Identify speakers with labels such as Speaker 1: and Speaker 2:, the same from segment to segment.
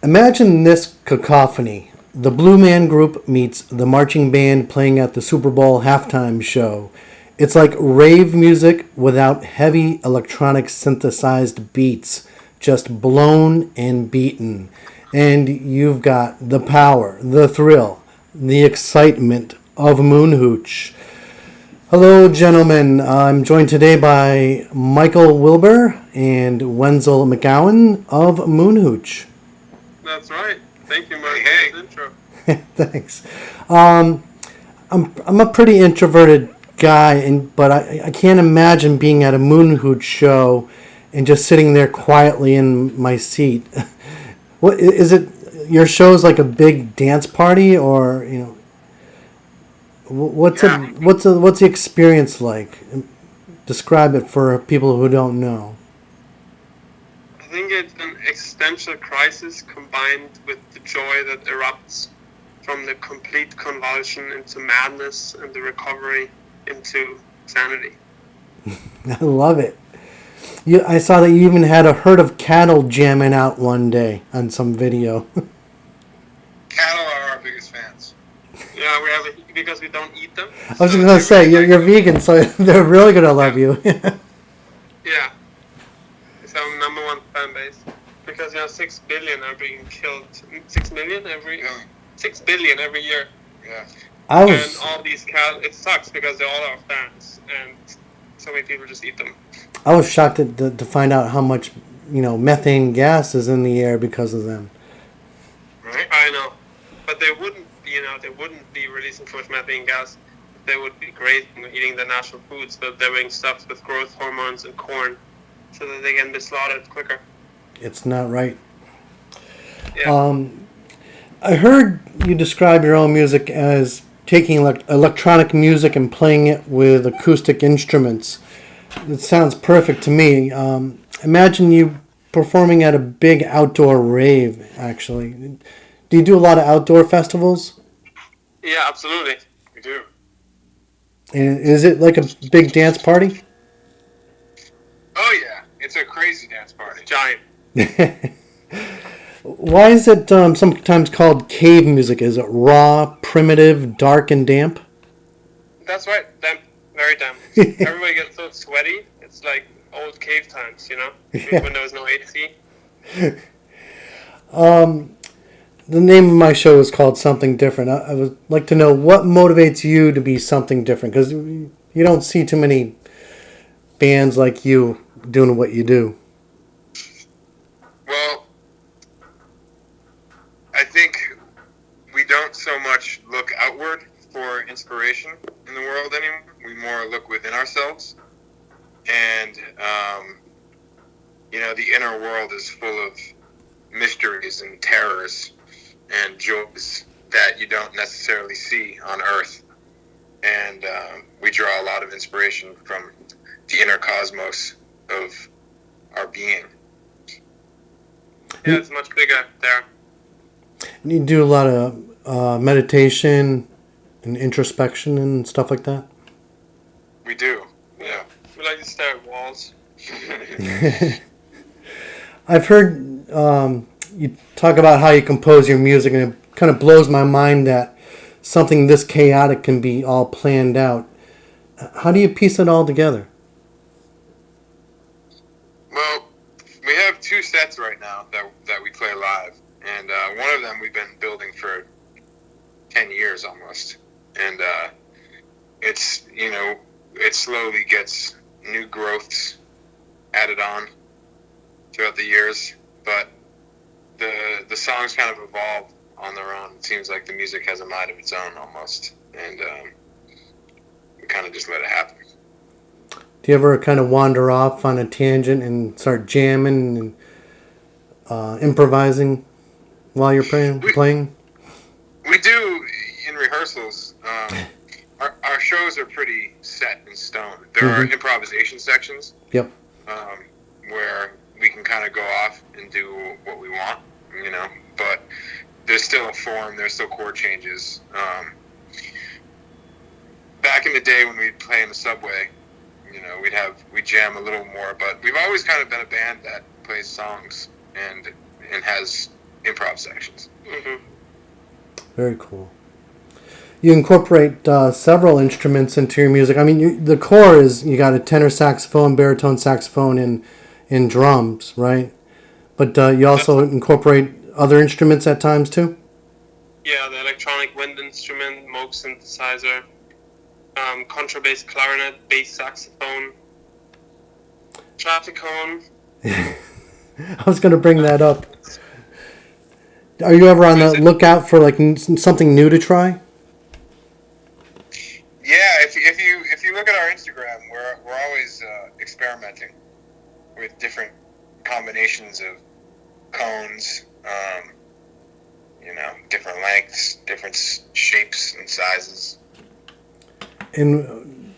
Speaker 1: Imagine this cacophony. The Blue Man Group meets the marching band playing at the Super Bowl halftime show. It's like rave music without heavy electronic synthesized beats, just blown and beaten. And you've got the power, the thrill, the excitement of Moon Hooch. Hello, gentlemen. I'm joined today by Michael Wilbur and Wenzl McGowen of Moon Hooch.
Speaker 2: That's right. Thank you, Mike, for the intro.
Speaker 1: Thanks. I'm a pretty introverted guy, but I can't imagine being at a Moon Hooch show and just sitting there quietly in my seat. What is it? Your show's like a big dance party, or what's the experience like? Describe it for people who don't know.
Speaker 2: I think it's an existential crisis combined with the joy that erupts from the complete convulsion into madness and the recovery into sanity.
Speaker 1: I love it. I saw that you even had a herd of cattle jamming out one day on some video.
Speaker 3: Cattle are our biggest fans.
Speaker 2: Yeah, we have because we don't eat them.
Speaker 1: I was going to say, you're vegan, so they're really going to love you.
Speaker 2: Yeah. It's our number one fan base. Because 6 billion are being killed. 6 million every...
Speaker 3: Yeah.
Speaker 2: 6 billion every year.
Speaker 3: Yeah.
Speaker 2: And all these cattle... It sucks because they're all our fans. And so many people just eat them.
Speaker 1: I was shocked to find out how much, methane gas is in the air because of them.
Speaker 2: Right? I know. But they wouldn't be releasing too much methane gas. They would be great eating the natural foods, but they're being stuffed with growth hormones and corn so that they can be slaughtered quicker.
Speaker 1: It's not right.
Speaker 2: Yeah.
Speaker 1: I heard you describe your own music as taking electronic music and playing it with acoustic instruments. It sounds perfect to me. Imagine you performing at a big outdoor rave, actually. Do you do a lot of outdoor festivals?
Speaker 2: Yeah, absolutely.
Speaker 3: We do.
Speaker 1: And is it like a big dance party?
Speaker 3: Oh, yeah. It's a crazy dance party.
Speaker 2: Giant.
Speaker 1: Why is it sometimes called cave music? Is it raw, primitive, dark, and damp?
Speaker 2: That's right. Damp. Very damp. Everybody gets so sweaty. It's like old cave times,
Speaker 1: Yeah.
Speaker 2: when there was no AC.
Speaker 1: The name of my show is called Something Different. I would like to know what motivates you to be something different, because you don't see too many bands like you doing what you do.
Speaker 3: Well, I think we don't so much look outward for inspiration in the world anymore. We more look within ourselves. And, the inner world is full of mysteries and terrors and joys that you don't necessarily see on Earth. And we draw a lot of inspiration from the inner cosmos of our being.
Speaker 2: Yeah, it's much bigger there.
Speaker 1: You do a lot of meditation and introspection and stuff like that?
Speaker 3: We do, yeah.
Speaker 2: We like to stare at walls.
Speaker 1: I've heard you talk about how you compose your music, and it kind of blows my mind that something this chaotic can be all planned out. How do you piece it all together?
Speaker 3: Well, we have 2 sets right now that we play live, and one of them we've been building for 10 years almost, and it's it slowly gets new growths added on throughout the years, but the songs kind of evolve on their own. It seems like the music has a mind of its own almost, and we kind of just let it happen.
Speaker 1: Do you ever kind of wander off on a tangent and start jamming and improvising while you're playing?
Speaker 3: We do in rehearsals. Our shows are pretty set in stone. There are improvisation sections.
Speaker 1: Yep.
Speaker 3: Where we can kind of go off and do what we want, but there's still a form, there's still chord changes. Back in the day when we'd play in the subway, we'd jam a little more, but we've always kind of been a band that plays songs and has improv sections.
Speaker 2: Mm-hmm.
Speaker 1: Very cool. You incorporate several instruments into your music. I mean, the core is you got a tenor saxophone, baritone saxophone, and drums, right? But you also incorporate other instruments at times too?
Speaker 2: Yeah, the electronic wind instrument, Moog synthesizer, contrabass clarinet, bass saxophone, traffic-horn.
Speaker 1: I was going to bring that up. Are you ever on the lookout for like something new to try?
Speaker 3: Yeah, if you look at our Instagram, we're always experimenting with different combinations of cones, different lengths, different shapes and sizes.
Speaker 1: And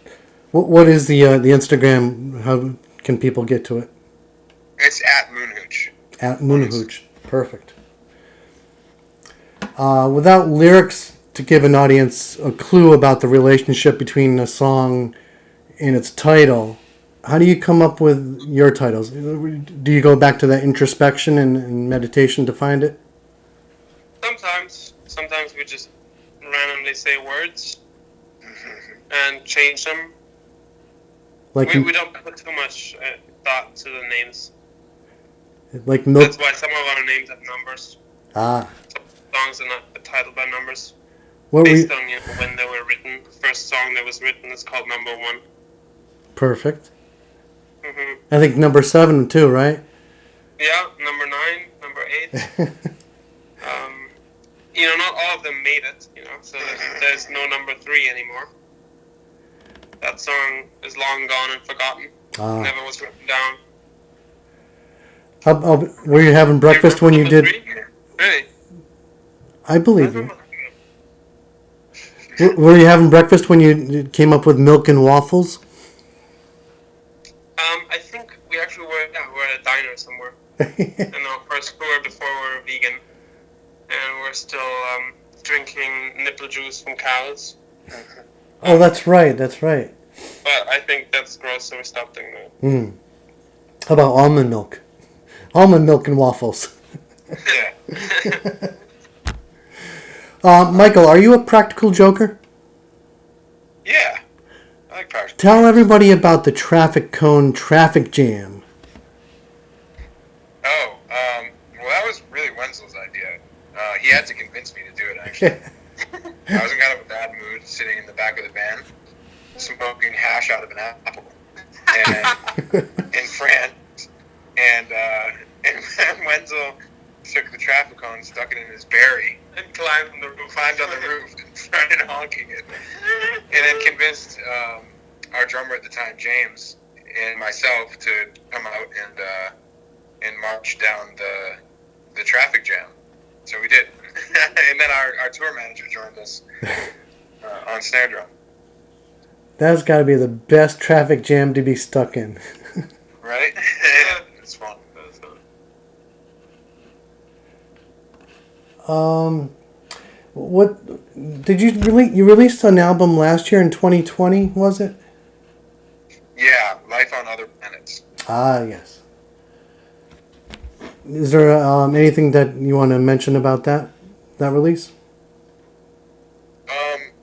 Speaker 1: what is the Instagram? How can people get to it?
Speaker 3: It's at Moonhooch.
Speaker 1: At Moonhooch. Perfect. Without lyrics to give an audience a clue about the relationship between a song and its title, how do you come up with your titles? Do you go back to that introspection and meditation to find it?
Speaker 2: Sometimes we just randomly say words and change them.
Speaker 1: Like
Speaker 2: we don't put too much thought to the names.
Speaker 1: Like milk.
Speaker 2: That's why some of our names have numbers.
Speaker 1: Ah.
Speaker 2: Some songs are not titled by numbers.
Speaker 1: What
Speaker 2: based on when they were written. The first song that was written is called Number 1. Perfect.
Speaker 1: Mm-hmm. I think number 7 too, right?
Speaker 2: Yeah, number 9, number 8. Not all of them made it. So there's no number 3 anymore. That song is long gone and forgotten. Never was written down.
Speaker 1: Were you having breakfast when you did?
Speaker 2: 3? Really?
Speaker 1: I believe you. Were you having breakfast when you came up with milk and waffles?
Speaker 2: I think we actually were at a diner somewhere. And our first tour before we were vegan. And we're still drinking nipple juice from cows.
Speaker 1: Oh, that's right.
Speaker 2: But I think that's gross, so we stopped doing that.
Speaker 1: Mm. How about almond milk? Almond milk and waffles.
Speaker 3: Yeah.
Speaker 1: Michael, are you a practical joker?
Speaker 3: Yeah. I like practical.
Speaker 1: Tell everybody about the traffic cone traffic jam.
Speaker 3: Oh, well, that was really Wenzl's idea. He had to convince me to do it, actually. I was in kind of a bad mood, sitting in the back of the van, smoking hash out of an apple, in France, and Wenzl took the traffic cone, stuck it in his berry, and climbed on the roof, and started honking it, and then convinced our drummer at the time, James, and myself to come out and march down the traffic jam. So we did. And then our tour manager joined us on snare drum.
Speaker 1: That's got to be the best traffic jam to be stuck in.
Speaker 3: Right? It's fun.
Speaker 1: What did you release? You released an album last year in 2020, was it?
Speaker 3: Yeah, Life on Other Planets.
Speaker 1: Ah, yes. Is there anything that you want to mention about that release?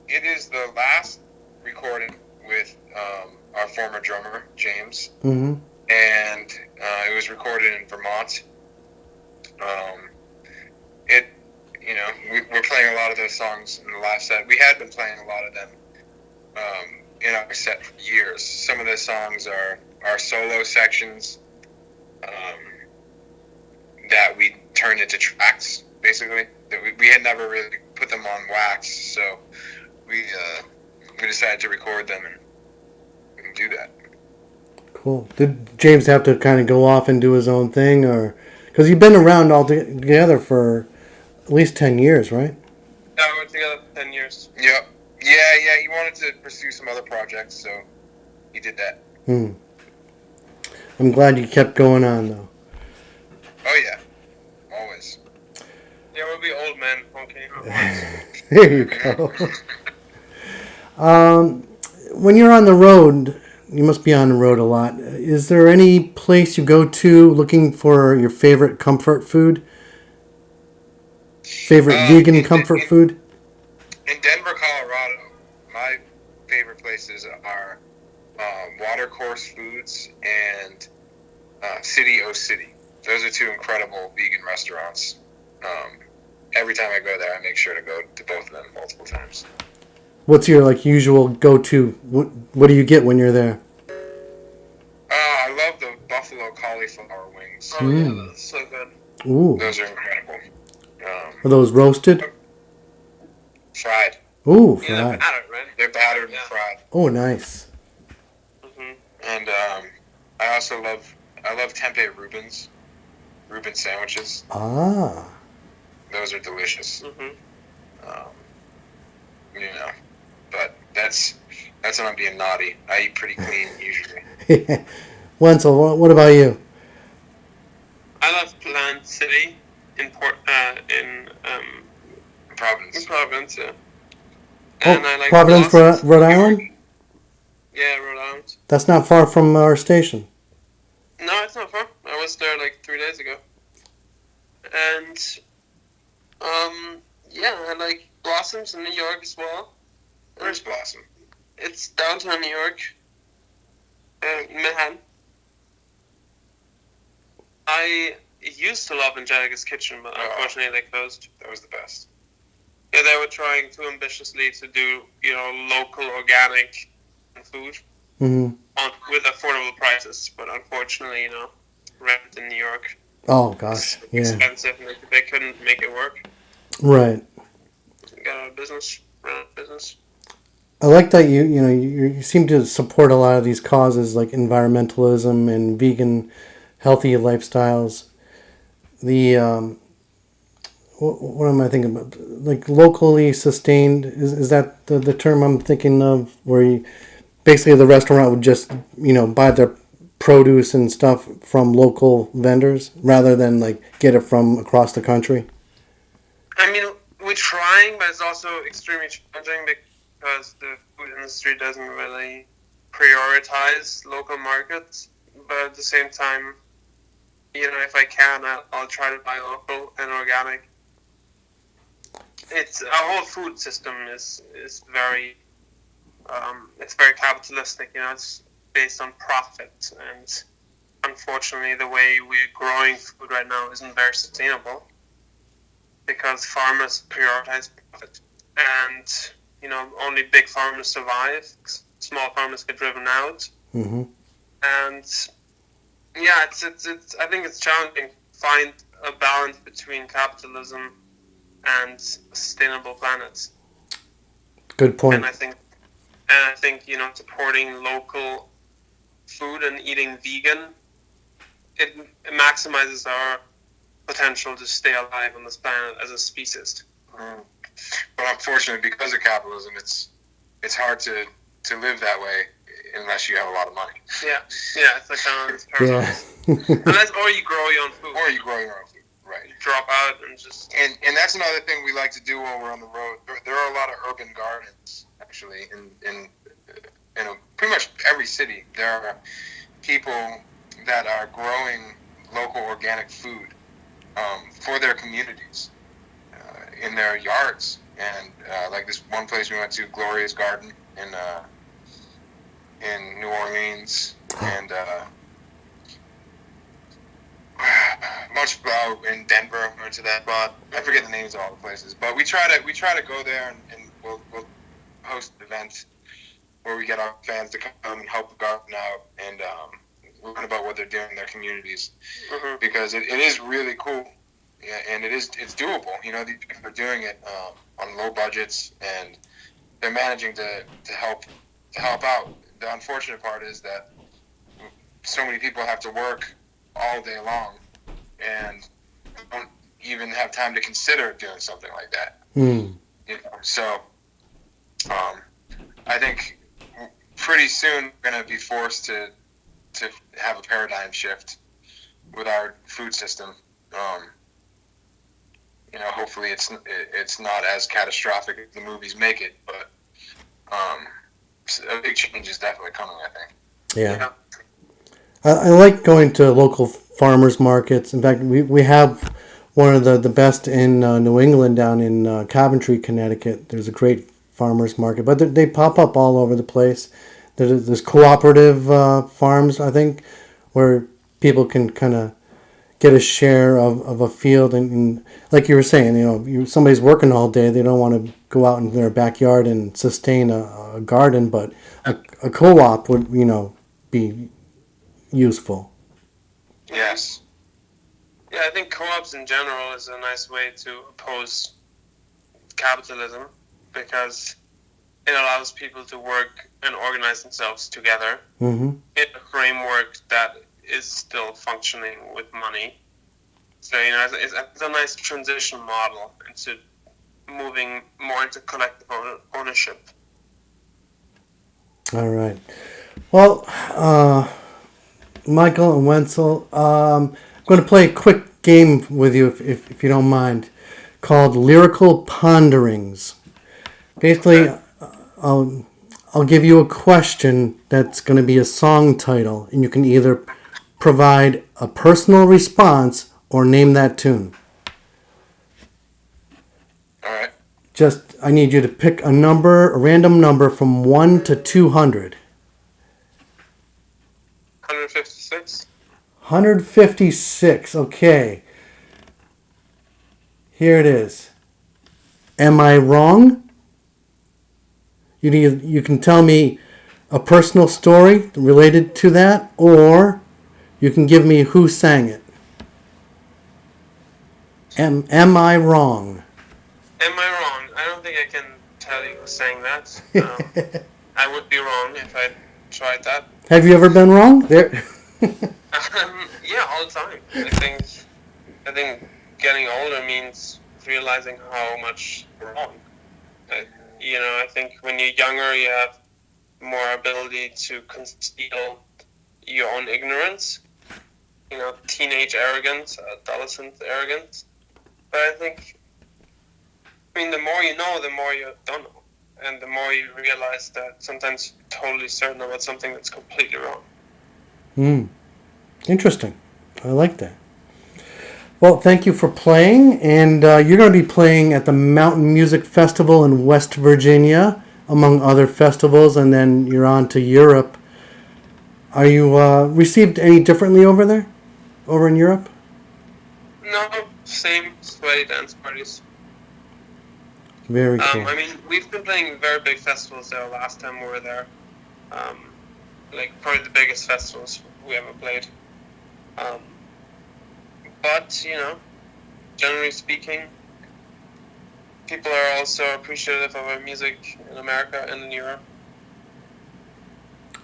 Speaker 3: It is the last recording with our former drummer, James.
Speaker 1: Mm-hmm.
Speaker 3: And it was recorded in Vermont. We're playing a lot of those songs in the last set. We had been playing a lot of them in our set for years. Some of the songs are our solo sections that we turned into tracks, basically. That we had never really put them on wax, so we decided to record them and do that.
Speaker 1: Cool. Did James have to kind of go off and do his own thing, or because you've been around all together for at least 10 years, right?
Speaker 2: Yeah, we were together for 10 years.
Speaker 3: Yep. Yeah. He wanted to pursue some other projects, so he did that.
Speaker 1: I'm glad you kept going on, though.
Speaker 3: Oh yeah, always.
Speaker 2: Yeah, we'll be old men. Okay.
Speaker 1: There you go. When you're on the road, you must be on the road a lot. Is there any place you go to looking for your favorite comfort food? favorite vegan comfort food?
Speaker 3: In Denver, Colorado, my favorite places are Watercourse Foods and City O City. Those are two incredible vegan restaurants. Every time I go there, I make sure to go to both of them multiple times.
Speaker 1: What's your usual go-to? What do you get when you're there?
Speaker 3: I love the buffalo cauliflower wings.
Speaker 2: Oh yeah, that's so good.
Speaker 1: Ooh.
Speaker 3: Those are incredible.
Speaker 1: Are those roasted?
Speaker 3: Fried.
Speaker 1: Ooh,
Speaker 2: Yeah, they're
Speaker 1: fried.
Speaker 2: battered, right?
Speaker 3: They're battered and fried.
Speaker 1: Oh, nice.
Speaker 3: And I also love tempeh Reuben sandwiches.
Speaker 1: Ah.
Speaker 3: Those are delicious. But that's when I'm being naughty. I eat pretty clean usually.
Speaker 1: Wenzl, what about you?
Speaker 2: I love Plant City in
Speaker 3: Providence.
Speaker 2: Providence, yeah.
Speaker 1: Oh,
Speaker 2: And I like
Speaker 1: Providence,
Speaker 2: Blossoms.
Speaker 1: Rhode Island?
Speaker 2: Yeah, Rhode Island.
Speaker 1: That's not far from our station.
Speaker 2: No, it's not far. I was there 3 days ago. And yeah, I like Blossoms in New York as well.
Speaker 3: Where's Blossom?
Speaker 2: It's downtown New York. Manhattan. I used to love Angelica's Kitchen, but unfortunately they closed.
Speaker 3: That was the best.
Speaker 2: Yeah, they were trying too ambitiously to do, local organic food with affordable prices. But unfortunately, rent in New York
Speaker 1: Oh, gosh.
Speaker 2: is
Speaker 1: Yeah.
Speaker 2: expensive, and they couldn't make it work.
Speaker 1: Right.
Speaker 2: Got out of business, ran out of business.
Speaker 1: I like that you seem to support a lot of these causes like environmentalism and vegan, healthy lifestyles. The what am I thinking about? Like locally sustained is that the term I'm thinking of? Where basically the restaurant would just buy their produce and stuff from local vendors rather than get it from across the country.
Speaker 2: I mean, we're trying, but it's also extremely challenging because the food industry doesn't really prioritize local markets. But at the same time, if I can, I'll try to buy local and organic. Our whole food system is very it's very capitalistic. It's based on profit, and unfortunately, the way we're growing food right now isn't very sustainable because farmers prioritize profit, and only big farmers survive. Small farmers get driven out, and yeah, it's I think it's challenging to find a balance between capitalism and sustainable planets.
Speaker 1: Good point.
Speaker 2: And I think supporting local food and eating vegan, it maximizes our potential to stay alive on this planet as a species.
Speaker 3: But unfortunately, because of capitalism, it's hard to live that way unless you have a lot of money.
Speaker 2: Yeah, it's this paradox. Unless, or you grow your own food.
Speaker 3: Or you grow your own food, right?
Speaker 2: You drop out and just...
Speaker 3: And that's another thing we like to do while we're on the road. There are a lot of urban gardens, actually, in pretty much every city. There are people that are growing local organic food for their communities in their yards. And like this one place we went to, Gloria's Garden in New Orleans, and in Denver. We went to that spot. I forget the names of all the places, but we try to go there, and we'll host an event where we get our fans to come and help the garden out and learn about what they're doing in their communities, because it is really cool. Yeah, and it's doable. These people are doing it on low budgets, and they're managing to help out. The unfortunate part is that so many people have to work all day long and don't even have time to consider doing something like that. So I think pretty soon we're going to be forced to have a paradigm shift with our food system. Hopefully it's not as catastrophic as the movies make it, but a big change is definitely coming, I think.
Speaker 1: Yeah. I like going to local farmers markets. In fact, we have one of the best in New England, down in Coventry, Connecticut. There's a great farmers market, but they pop up all over the place. There's cooperative farms, I think, where people can kind of get a share of a field, and like you were saying, somebody's working all day, they don't want to go out in their backyard and sustain a garden, but a co-op would be useful.
Speaker 3: Yes.
Speaker 2: Yeah, I think co-ops in general is a nice way to oppose capitalism, because it allows people to work and organize themselves together in a framework that is still functioning with money. So, it's a nice transition model into moving more into collective ownership.
Speaker 1: All right. Well, Michael and Wenzl, I'm going to play a quick game with you, if you don't mind, called Lyrical Ponderings. Basically, I'll give you a question that's going to be a song title, and you can either provide a personal response or name that tune.
Speaker 3: All right.
Speaker 1: I need you to pick a random number from 1 to 200.
Speaker 2: 156.
Speaker 1: 156. Okay. Here it is. Am I wrong? You can tell me a personal story related to that, or you can give me who sang it. Am I wrong?
Speaker 2: Am I wrong? I don't think I can tell you who sang that. I would be wrong if I tried that.
Speaker 1: Have you ever been wrong? There.
Speaker 2: Yeah, all the time. I think getting older means realizing how much you're wrong. I think when you're younger, you have more ability to conceal your own ignorance. Teenage arrogance, adolescent arrogance. But I think, the more you know, the more you don't know. And the more you realize that sometimes you're totally certain about something that's completely wrong.
Speaker 1: Interesting. I like that. Well, thank you for playing. And you're going to be playing at the Mountain Music Festival in West Virginia, among other festivals, and then you're on to Europe. Are you received any differently over there? Over in Europe?
Speaker 2: No, same sweaty dance parties.
Speaker 1: Very cool.
Speaker 2: We've been playing very big festivals there last time we were there. Probably the biggest festivals we ever played. But, generally speaking, people are also appreciative of our music in America and in Europe.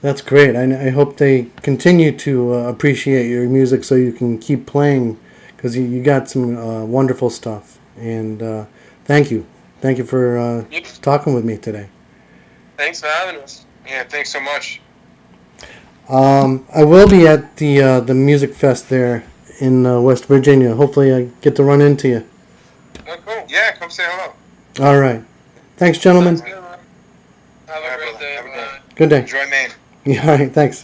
Speaker 1: That's great. I hope they continue to appreciate your music so you can keep playing, because you got some wonderful stuff. And thank you. Thank you for talking with me today.
Speaker 2: Thanks for having us.
Speaker 3: Yeah, thanks so much.
Speaker 1: I will be at the Music Fest there in West Virginia. Hopefully I get to run into you.
Speaker 2: Oh, cool.
Speaker 3: Yeah, come say hello.
Speaker 1: All right. Thanks, gentlemen.
Speaker 2: Have a great day.
Speaker 1: Good day.
Speaker 3: Enjoy Maine.
Speaker 1: Yeah, all right, thanks.